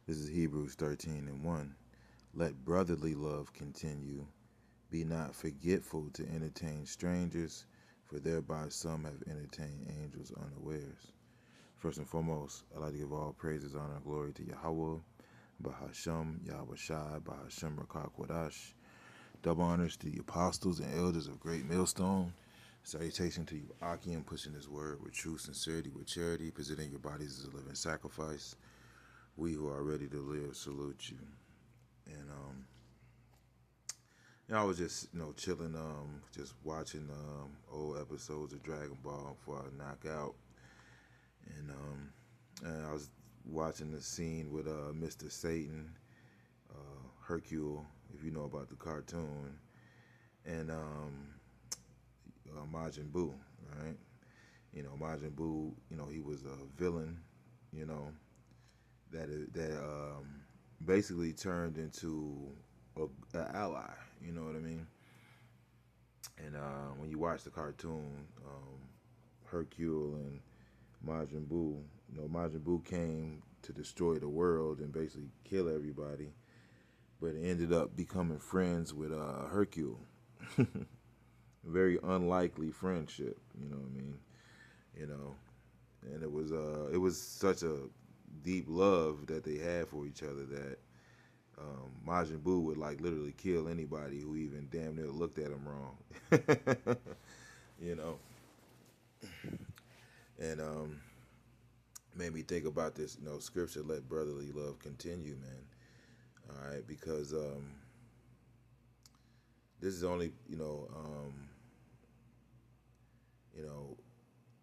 This is Hebrews 13:1. Let brotherly love continue. Be not forgetful to entertain strangers, for thereby some have entertained angels unawares. First and foremost, I'd like to give all praises, honor, and glory to Yahweh, Bahasham, Yahweh Shai, Bahasham Rakak Wadash. Double honors to the apostles and elders of Great Millstone. Salutation to you, Akim, pushing this word with true sincerity, with charity, presenting your bodies as a living sacrifice. We who are ready to live salute you. And I was just chilling, just watching old episodes of Dragon Ball before I knock out, and I was watching the scene with Mr. Satan, Hercule, if you know about the cartoon, and Majin Buu, right? Majin Buu, he was a villain, you know, that basically turned into an ally. You know what I mean? And when you watch the cartoon, Hercule and Majin Buu, Majin Buu came to destroy the world and basically kill everybody, but it ended up becoming friends with Hercule. Very unlikely friendship. You know what I mean? You know, and it was such a deep love that they had for each other that Majin Buu would like literally kill anybody who even damn near looked at him wrong. you know, and made me think about this. Scripture, let brotherly love continue, man. All right, because this is only you know,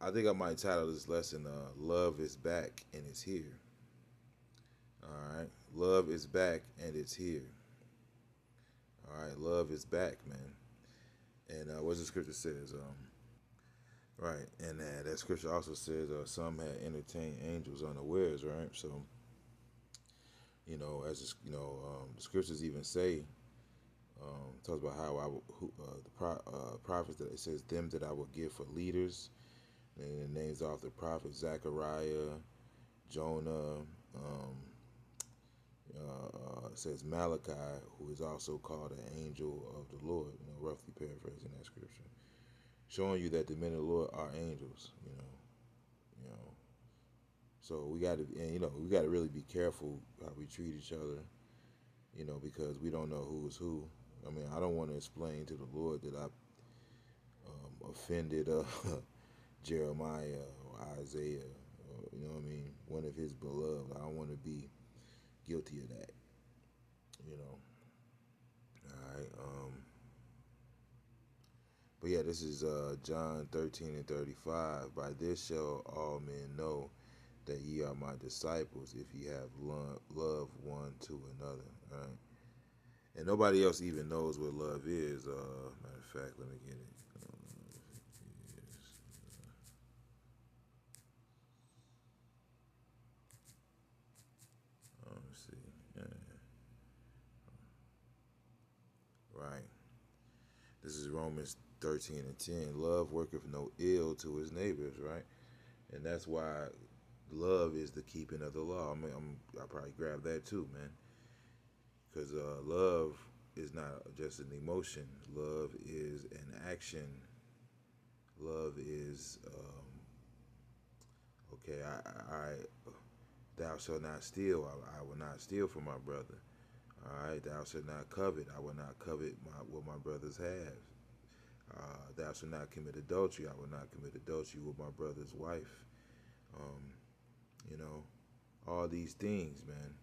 I think I might title this lesson "Love is back and it's here." All right, love is back and it's here. All right, love is back, man. And what the scripture says, right, and that scripture also says some had entertained angels unawares, right? So the scriptures even say, talks about how the prophets that it says them that I will give for leaders, and it names off the prophets Zechariah, Jonah. It says Malachi, who is also called an angel of the Lord. Roughly paraphrasing that scripture, showing you that the men of the Lord are angels. You know. So we got to really be careful how we treat each other. Because we don't know who is who. I mean, I don't want to explain to the Lord that I offended Jeremiah or Isaiah, or, one of his beloved. I don't want to be guilty of that. You know. All right. But yeah, this is John 13:35. By this shall all men know that ye are my disciples if ye have love one to another. All right. And nobody else even knows what love is. Matter of fact, let me get it. Let's see. Yeah. Right. This is Romans 13:10. Love worketh no ill to his neighbors, right? And that's why love is the keeping of the law. I'll probably grab that too, man. Because love is not just an emotion. Love is an action. Love is okay. Thou shalt not steal. I will not steal from my brother. All right. Thou shalt not covet. I will not covet what my brothers have. Thou shalt not commit adultery. I will not commit adultery with my brother's wife. Um, you know, all these things, man.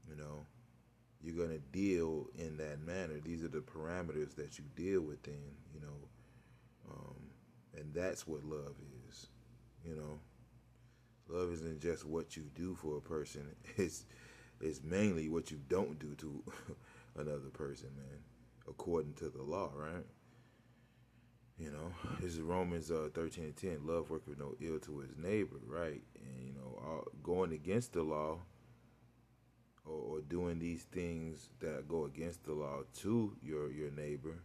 You know, you're gonna deal in that manner. These are the parameters that you deal within. And that's what love is. You know, love isn't just what you do for a person. It's mainly what you don't do to another person, man. According to the law, right? This is Romans 13:10. Love worketh no ill to his neighbor, right? And going against the law or doing these things that go against the law to your neighbor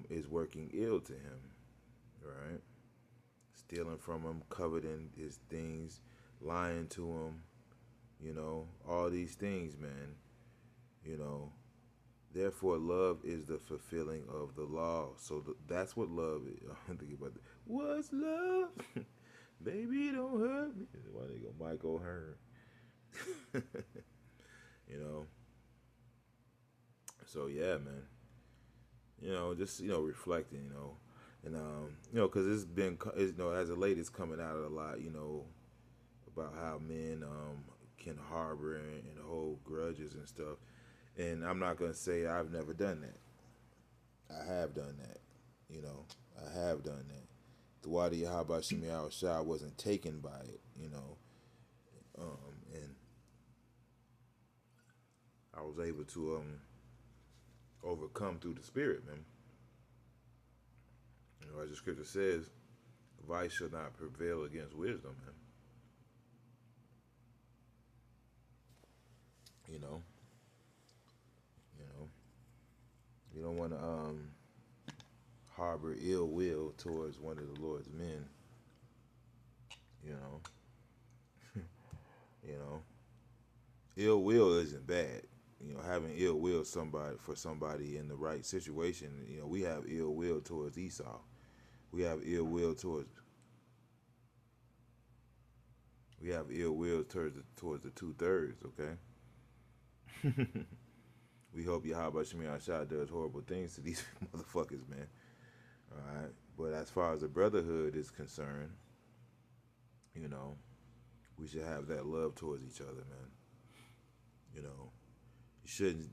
is working ill to him, right? Stealing from him, coveting his things, lying to him, all these things, man. You know, therefore, love is the fulfilling of the law. So that's what love is. I'm thinking about that. What's love? Baby, don't hurt me. Why they go Michael Hearn? you know. So yeah, man. Just reflecting. Because it's been, as of late, it's coming out a lot. About how men can harbor and hold grudges and stuff. And I'm not gonna say I've never done that. I have done that. You know, I have done that. The Wadi Habashimi Al Shah wasn't taken by it. And I was able to overcome through the spirit, man. As the scripture says, vice shall not prevail against wisdom, man. You know, you know, you don't want to harbor ill will towards one of the Lord's men. You know, you know, ill will isn't bad. Having ill will for somebody in the right situation. We have ill will towards Esau. We have ill will towards we have ill will towards the 2/3. Okay. We hope Yahweh Shemi Ashah does horrible things to these motherfuckers, man. All right. But as far as the brotherhood is concerned, you know, we should have that love towards each other, man. You know, you shouldn't,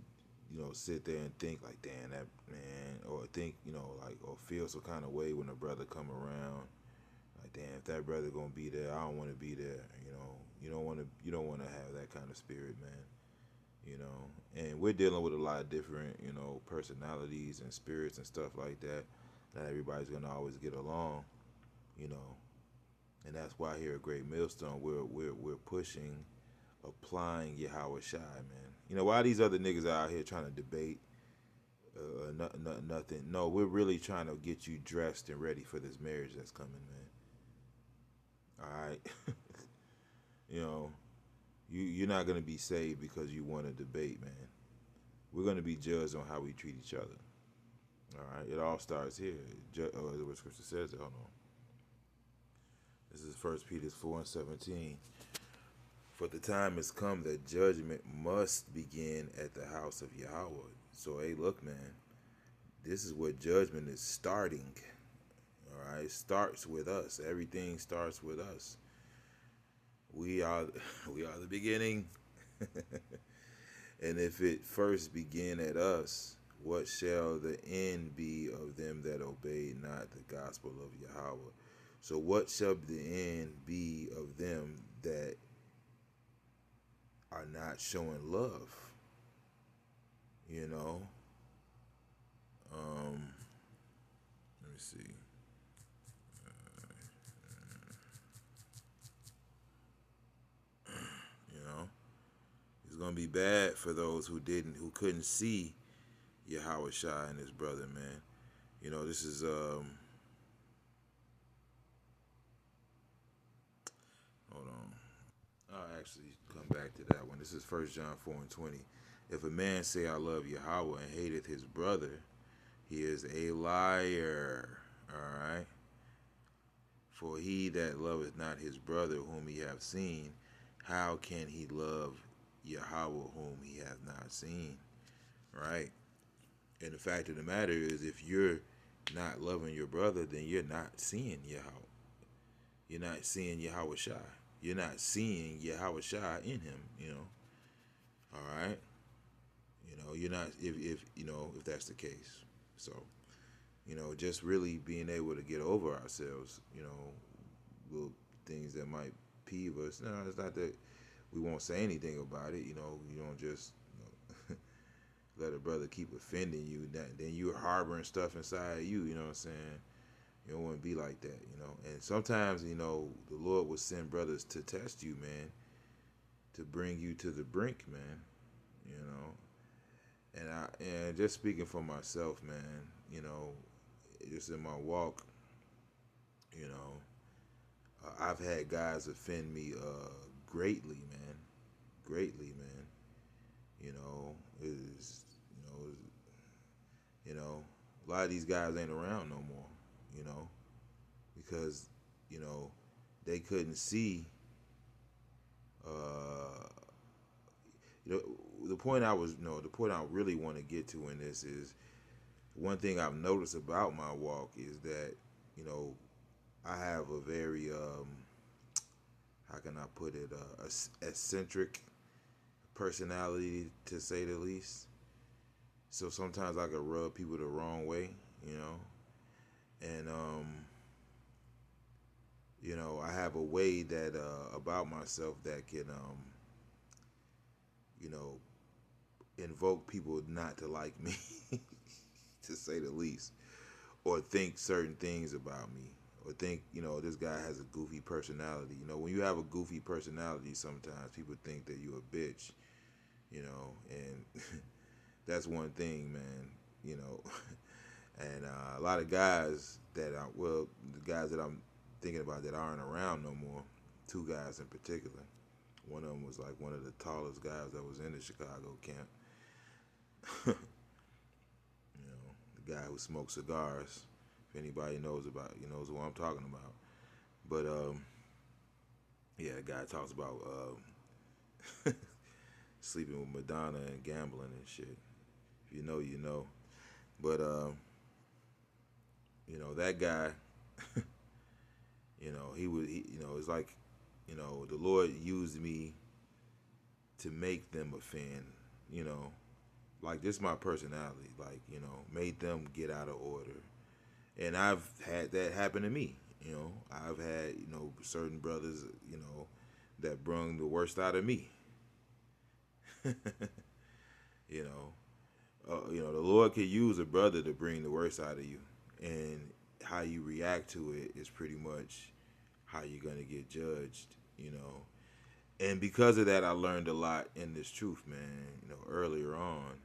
sit there and think like, damn, that man, or think, like, or feel some kind of way when a brother come around. Like, damn, if that brother gonna be there, I don't want to be there. You don't want to have that kind of spirit, man. And we're dealing with a lot of different, personalities and spirits and stuff like that. Not everybody's gonna always get along, you know, and that's why here at Great Millstone we're pushing, applying Yahweh Shai, man. Why these other niggas out here trying to debate nothing? No, we're really trying to get you dressed and ready for this marriage that's coming, man. All right, you know, you're not gonna be saved because you want to debate, man. We're gonna be judged on how we treat each other. All right, it all starts here. What Scripture says. Hold on. This is 1 Peter 4:17. For the time has come that judgment must begin at the house of Yahweh. So, hey, look, man, this is where judgment is starting. All right, it starts with us. Everything starts with us. We are, we are the beginning. And if it first begin at us, what shall the end be of them that obey not the gospel of Yahweh? So what shall the end be of them that are not showing love? You know? Let me see. You know? It's gonna be bad for those who couldn't see Yahweh Shai and his brother, man. This is hold on. I'll actually come back to that one. This is 1 John 4:20. If a man say I love Yahweh and hateth his brother, he is a liar. Alright? For he that loveth not his brother whom he hath seen, how can he love Yahweh whom he hath not seen? Right? And the fact of the matter is, if you're not loving your brother, then you're not seeing Yahweh. You're not seeing Yahweh Shai. You're not seeing Yahweh Shai in him. All right. You're not if that's the case. So, just really being able to get over ourselves. Little things that might peeve us. No, it's not that we won't say anything about it. You don't just let a brother keep offending you. Then you're harboring stuff inside you. You know what I'm saying? You don't want to be like that, And sometimes, the Lord will send brothers to test you, man, to bring you to the brink, man. And just speaking for myself, man, just in my walk, I've had guys offend me greatly, man, greatly, man. You know, is you know, a lot of these guys ain't around no more. You know, because you know they couldn't see. Uh, you know, the point I really want to get to in this is one thing I've noticed about my walk is that you know I have a very how can I put it eccentric personality to say the least. So sometimes I can rub people the wrong way, you know, and you know I have a way that about myself that can you know invoke people not to like me, to say the least, or think certain things about me, or think this guy has a goofy personality. You know, when you have a goofy personality, sometimes people think that you're a bitch. You know, and that's one thing, man. You know, and a lot of guys the guys that I'm thinking about that aren't around no more. Two guys in particular. One of them was like one of the tallest guys that was in the Chicago camp. You know, the guy who smoked cigars. If anybody knows who I'm talking about. But yeah, the guy talks about sleeping with Madonna and gambling and shit. If you know, you know. But that guy, it's like, the Lord used me to make them offend. You know, like this is my personality. Like made them get out of order, and I've had that happen to me. You know, I've had certain brothers that brung the worst out of me. you know, the Lord could use a brother to bring the worst out of you, and how you react to it is pretty much how you're gonna get judged. And because of that, I learned a lot in this truth, man. Earlier on,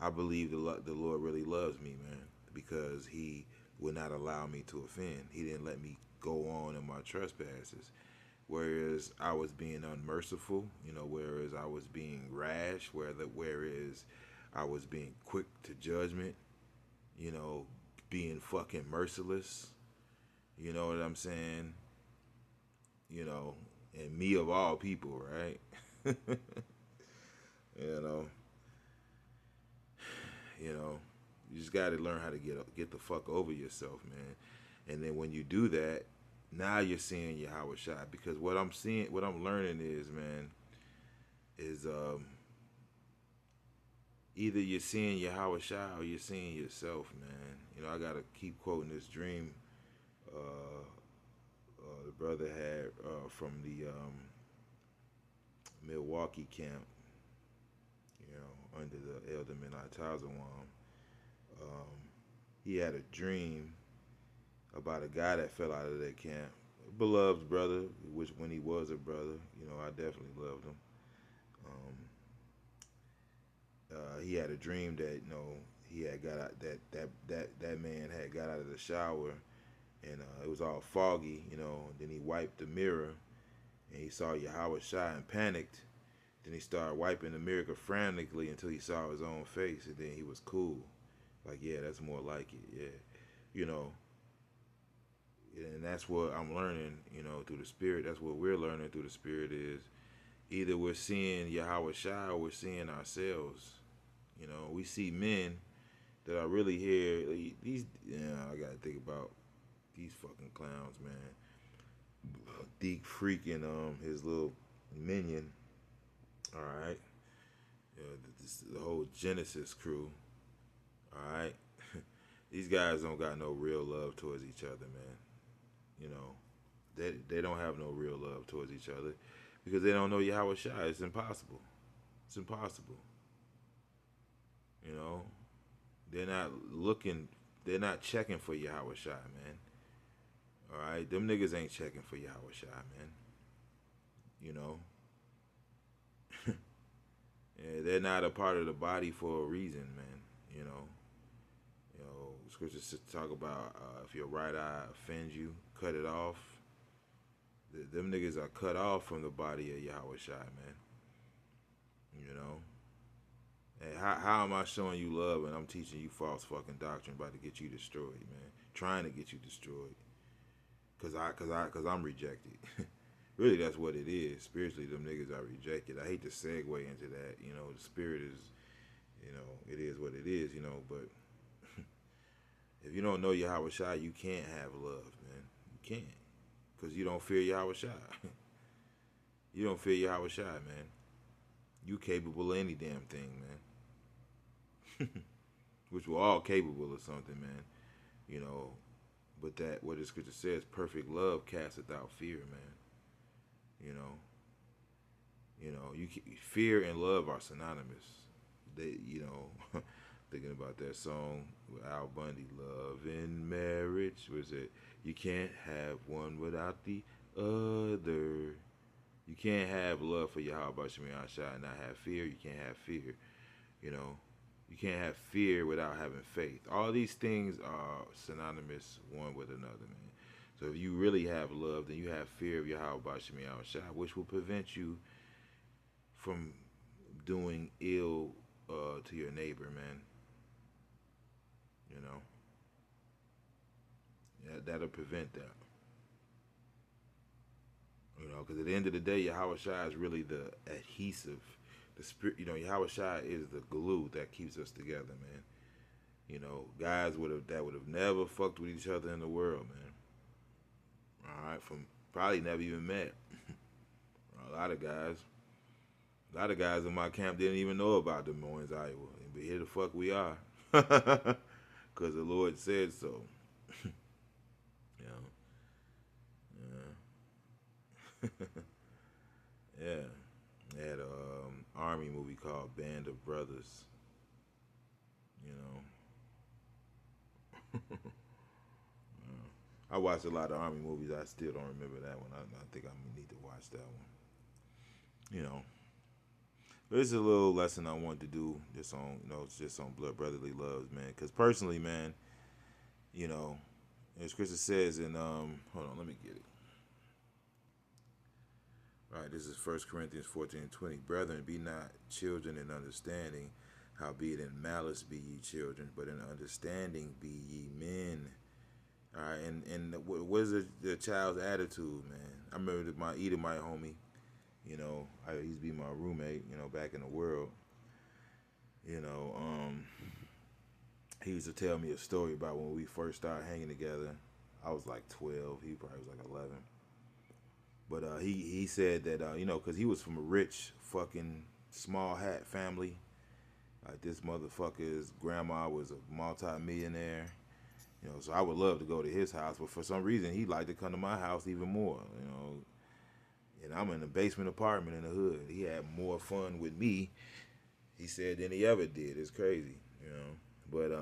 I believe the Lord really loves me, man, because He would not allow me to offend. He didn't let me go on in my trespasses. Whereas I was being unmerciful, whereas I was being rash, whereas I was being quick to judgment, you know, being fucking merciless. You know what I'm saying? You know, and me of all people, right? you know, you know, you just got to learn how to get the fuck over yourself, man. And then when you do that, now you're seeing Yahweh Shai. Because what I'm learning is, man, is either you're seeing Yahweh Shai or you're seeing yourself, man. I gotta keep quoting this dream the brother had from the Milwaukee camp, under the Elder Menai Tazawam. Um, he had a dream about a guy that fell out of that camp. A beloved brother, which when he was a brother, I definitely loved him. He had a dream that he had got out, that man had got out of the shower, and it was all foggy, Then he wiped the mirror, and he saw Yahweh Shai and panicked. Then he started wiping the mirror frantically until he saw his own face, and then he was cool. Like, yeah, that's more like it. Yeah, and that's what I'm learning, through the Spirit. That's what we're learning through the Spirit is either we're seeing Yahweh Shai or we're seeing ourselves. We see men that are really here. These, I gotta think about these fucking clowns, man. Deke freaking his little minion. All right, the whole Genesis crew. All right, these guys don't got no real love towards each other, man. They don't have no real love towards each other because they don't know Yahweh Shai. It's impossible. It's impossible. You know, they're not looking. They're not checking for Yahweh Shai, man. All right, them niggas ain't checking for Yahweh Shai, man. You know, yeah, they're not a part of the body for a reason, man. Scriptures talk about if your right eye offends you, cut it off. Them niggas are cut off from the body of Yahweh Shai, man. You know, and how am I showing you love and I'm teaching you false fucking doctrine about to get you destroyed, man? Trying to get you destroyed, cause I'm rejected. Really, that's what it is. Spiritually, them niggas are rejected. I hate to segue into that. You know, the spirit is, you know, it is what it is. You know, but if you don't know Yahweh Shai, you can't have love, man. You can't, cause you don't fear Yahweh Shai. You don't fear Yahweh Shai, man. You capable of any damn thing, man. Which we're all capable of something, man. You know, but that what the scripture says, perfect love casteth out fear, man. You know, you fear and love are synonymous. They, you know, thinking about that song with Al Bundy, "Love and Marriage." Was it? You can't have one without the other. You can't have love for Yahweh Shemiyah Shai and not have fear. You can't have fear. You know, you can't have fear without having faith. All these things are synonymous one with another, man. So if you really have love, then you have fear of Yahweh Shemiyah Shai, which will prevent you from doing ill to your neighbor, man. You know, yeah, that'll prevent that. You know, because at the end of the day, Yahweh Shai is really the adhesive. The spirit, you know, Yahweh Shai is the glue that keeps us together, man. You know, guys would have never fucked with each other in the world, man. All right, from probably never even met. A lot of guys in my camp didn't even know about Des Moines, Iowa. But here the fuck we are, because the Lord said so. You know, yeah, yeah. They had a army movie called Band of Brothers. You know, I watched a lot of army movies. I still don't remember that one. I think I need to watch that one. You know, but it's a little lesson I want to do just on, you know, just on blood brotherly loves, man. Because personally, man, you know, as Christ says in hold on, let me get it. All right, this is 1 Corinthians 14:20. Brethren, be not children in understanding, howbeit in malice be ye children, but in understanding be ye men. All right, and what is the child's attitude, man? I remember my Edomite homie. You know, he used to be my roommate. You know, back in the world. You know, he used to tell me a story about when we first started hanging together. I was like 12. He probably was like 11. But he said that you know, because he was from a rich fucking small hat family. Like this motherfucker's grandma was a multi-millionaire. You know, so I would love to go to his house, but for some reason he liked to come to my house even more. You know, and I'm in a basement apartment in the hood. He had more fun with me, he said, than he ever did. It's crazy, you know. But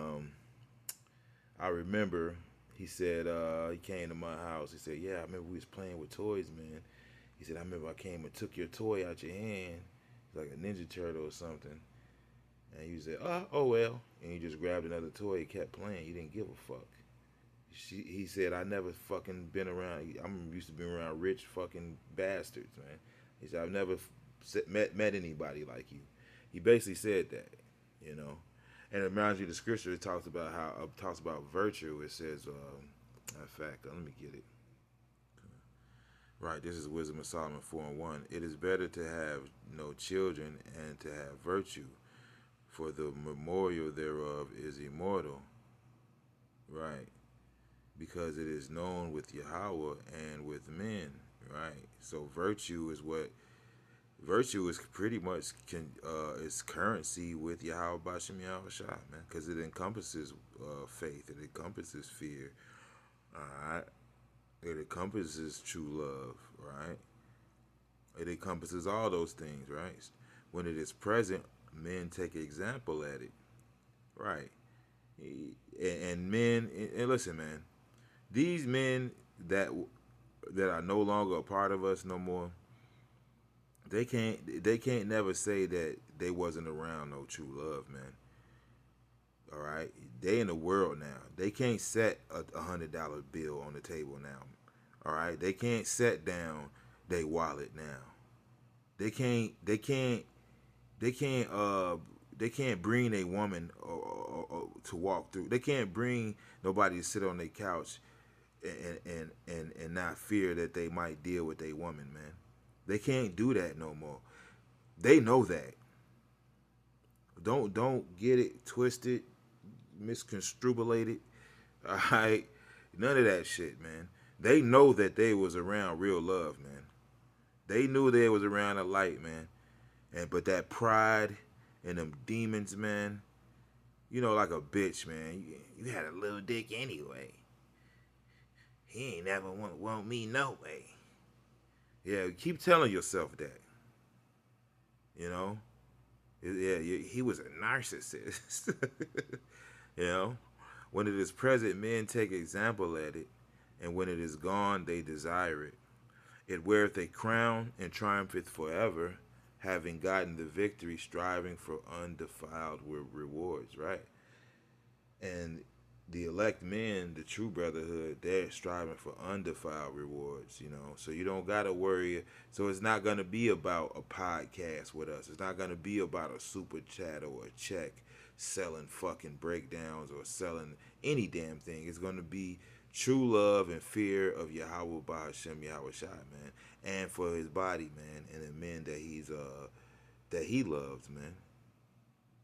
I remember he said he came to my house. He said, "Yeah, I remember we was playing with toys, man." He said, "I remember I came and took your toy out your hand, like a Ninja Turtle or something." And you said, oh well. And he just grabbed another toy. He kept playing. He didn't give a fuck. He said, "I never fucking been around. I'm used to being around rich fucking bastards, man." He said, "I've never met anybody like you." He basically said that, you know. And it reminds you of the scripture. It talks about how talks about virtue. It says, in fact, let me get it. Right, this is Wisdom of Solomon 4:1. It is better to have no children and to have virtue, for the memorial thereof is immortal. Right, because it is known with Yahweh and with men. Right, so virtue is pretty much is currency with Yahweh Bashem Yahweh Shai, man, because it encompasses faith, it encompasses fear, all right, it encompasses true love, right, it encompasses all those things, right. When it is present, men take example at it, right, and men, and listen, man, these men that are no longer a part of us no more, they can't never say that they wasn't around no true love, man. All right, they in the world now. They can't set $100 bill on the table now. All right, they can't set down their wallet now. They can't They can't they can't bring a woman to walk through. They can't bring nobody to sit on their couch and not fear that they might deal with a woman, man. They can't do that no more. They know that. Don't get it twisted, misconstrued. All right, none of that shit, man. They know that they was around real love, man. They knew they was around the light, man. And but that pride and them demons, man. You know, like a bitch, man. You had a little dick anyway. He ain't never want me no way. Yeah, keep telling yourself that. You know. Yeah, he was a narcissist. You know. When it is present, men take example at it, and when it is gone, they desire it. It weareth a crown and triumpheth forever, having gotten the victory, striving for undefiled rewards, right? And the elect men, the true brotherhood, they're striving for undefiled rewards, you know. So you don't gotta worry. So it's not gonna be about a podcast with us. It's not gonna be about a super chat or a check selling fucking breakdowns or selling any damn thing. It's gonna be true love and fear of Yahweh Bahashem Yahweh Shai, man, and for his body, man, and the men that he loves, man,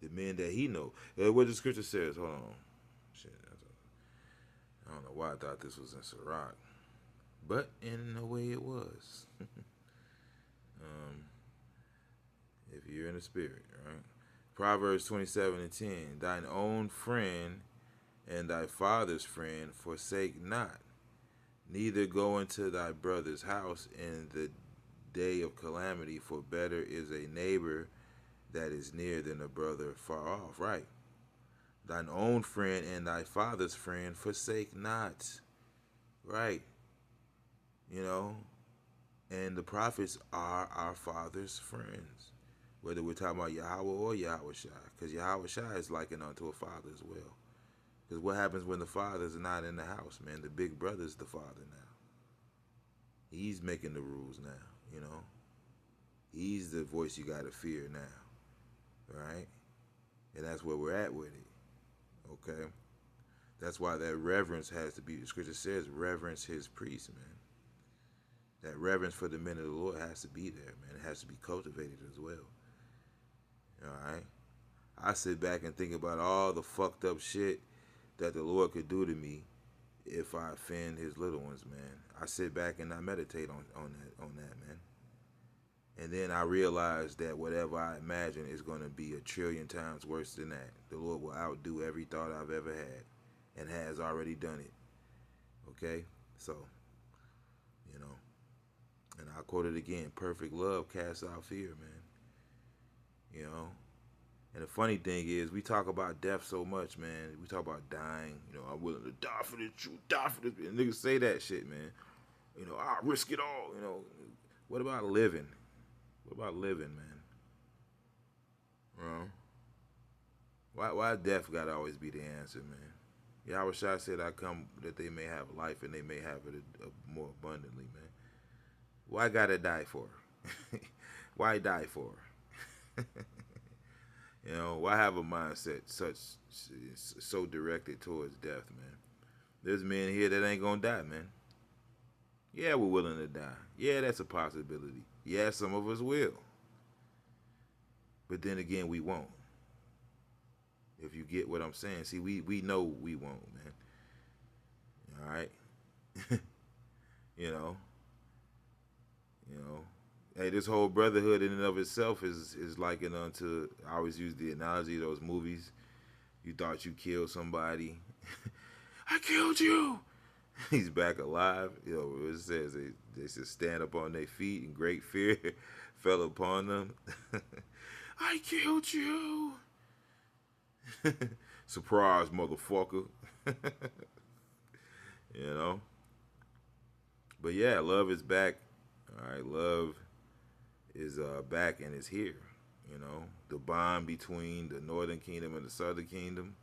the men that he know. What the scripture says. Hold on, shit. I don't know why I thought this was in Sirach, but in a way it was. If you're in the spirit, right? Proverbs 27:10. Thine own friend and thy father's friend forsake not, neither go into thy brother's house in the day of calamity, for better is a neighbor that is near than a brother far off. Right. Thine own friend and thy father's friend forsake not. Right. You know, and the prophets are our father's friends, whether we're talking about Yahweh or Yahweh Shai, because Yahweh Shai is likened unto a father as well. Because what happens when the father's not in the house, man? The big brother's the father now. He's making the rules now, you know. He's the voice you gotta fear now, right? And that's where we're at with it, okay? That's why that reverence has to be, the scripture says, reverence his priests, man. That reverence for the men of the Lord has to be there, man. It has to be cultivated as well, all right? I sit back and think about all the fucked up shit that the Lord could do to me if I offend his little ones, man. I sit back and I meditate on that, man. And then I realize that whatever I imagine is going to be a trillion times worse than that. The Lord will outdo every thought I've ever had and has already done it. Okay? So, you know, and I'll quote it again, perfect love casts out fear, man. You know? And the funny thing is, we talk about death so much, man. We talk about dying. You know, I'm willing to die for the truth, die for the... And niggas say that shit, man. You know, I'll risk it all, you know. What about living? What about living, man? Why death gotta always be the answer, man? Yahweh Shai said, I come that they may have life and they may have it more abundantly, man. Why gotta die for? Why die for? You know, why have a mindset so directed towards death, man? There's men here that ain't gonna die, man. Yeah, we're willing to die. Yeah, that's a possibility. Yeah, some of us will. But then again, we won't. If you get what I'm saying. See, we know we won't, man. All right? you know. You know. Hey, this whole brotherhood in and of itself is likened unto, I always use the analogy of those movies. You thought you killed somebody. I killed you. He's back alive. You know, it says they should stand up on their feet and great fear fell upon them. I killed you. Surprise, motherfucker. You know? But yeah, love is back. All right, love is back and is here. You know, the bond between the northern kingdom and the southern kingdom.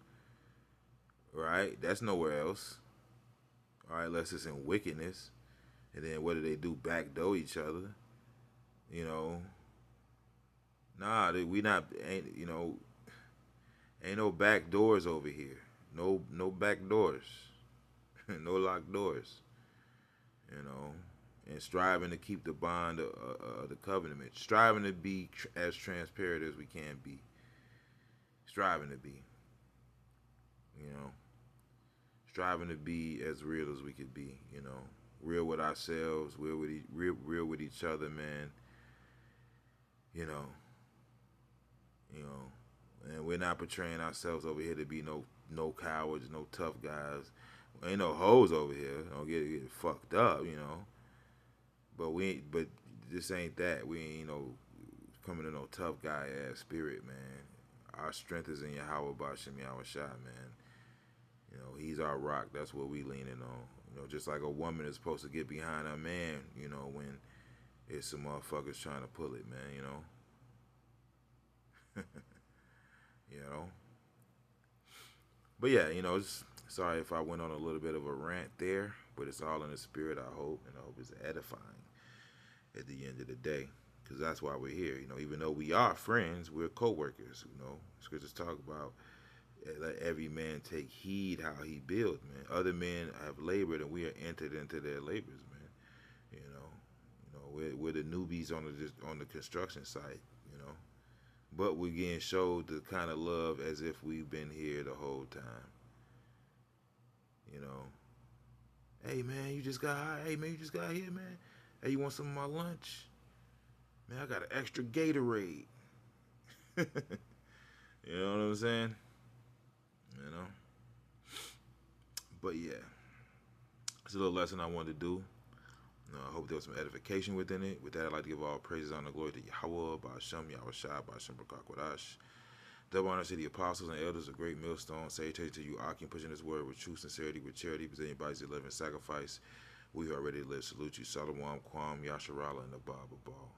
Right? That's nowhere else. All right, unless it's in wickedness. And then what do? Backdoor each other. You know, Nah, we not ain't you know ain't no back doors over here. No back doors. No locked doors. You know, and striving to keep the bond of the covenant, striving to be as transparent as we can be, striving to be, you know, striving to be as real as we could be, you know, real with ourselves, real with each other, man, you know, you know, and we're not portraying ourselves over here to be no cowards, no tough guys. Ain't no hoes over here. Don't get fucked up, you know. But this ain't that. We ain't coming to no tough guy ass spirit, man. Our strength is in Yahweh Bashim Yahweh Shai, man. You know, he's our rock. That's what we leaning on. You know, just like a woman is supposed to get behind a man, you know, when it's some motherfuckers trying to pull it, man, you know. You know. But yeah, you know, sorry if I went on a little bit of a rant there, but it's all in the spirit, I hope, and I hope it's edifying at the end of the day. Because that's why we're here. You know, even though we are friends, we're co-workers. You know, scriptures talk about let every man take heed how he builds, man. Other men have labored, and we are entered into their labors, man. We're the newbies on the construction site. You know, but we're getting showed the kind of love as if we've been here the whole time. You know, hey man, you just got hired. Hey man, you just got here, man. Hey, you want some of my lunch? Man, I got an extra Gatorade. You know what I'm saying? You know. But yeah, it's a little lesson I wanted to do. I hope there was some edification within it. With that, I'd like to give all praises, honor, glory to Yahweh, Ba'ashem, Yahweh Shai, Ba'ashem, B'Kakwadash. Double honor to the apostles and elders of great millstone. Salutations to you, Akim, pushing this word with true sincerity, with charity, presenting bodies a living sacrifice. We who are ready to live salute you. Salawam, Kwam, Yasharala, and the Baba Ball.